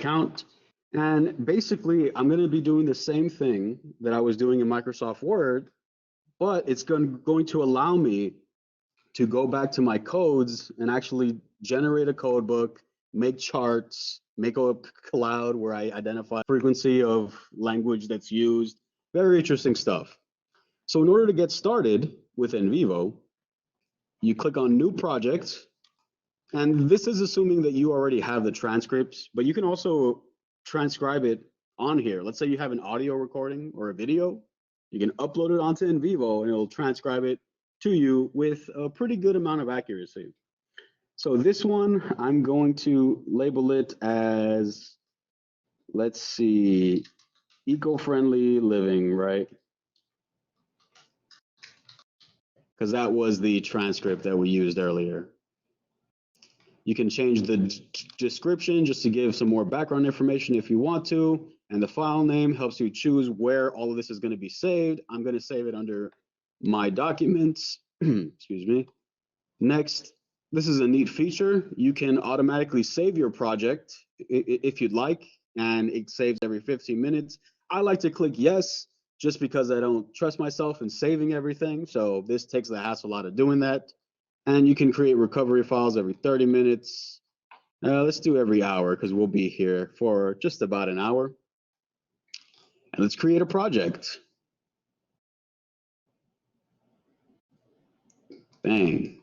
account. And basically, I'm going to be doing the same thing that I was doing in Microsoft Word, but it's going to allow me to go back to my codes and actually generate a code book, make charts, make a cloud where I identify frequency of language that's used. Very interesting stuff. So in order to get started with NVivo, you click on New Project, and this is assuming that you already have the transcripts, but you can also transcribe it on here. Let's say you have an audio recording or a video, you can upload it onto NVivo and it'll transcribe it to you with a pretty good amount of accuracy. So this one, I'm going to label it as, let's see, eco-friendly living, right? Because that was the transcript that we used earlier. You can change the description just to give some more background information if you want to, and the file name helps you choose where all of this is going to be saved. I'm going to save it under my documents. Excuse me. Next, this is a neat feature. You can automatically save your project if you'd like, and it saves every 15 minutes. I like to click yes, just because I don't trust myself in saving everything. So this takes the hassle out of doing that. And you can create recovery files every 30 minutes. Let's do every hour because we'll be here for just about an hour. And let's create a project. Bang.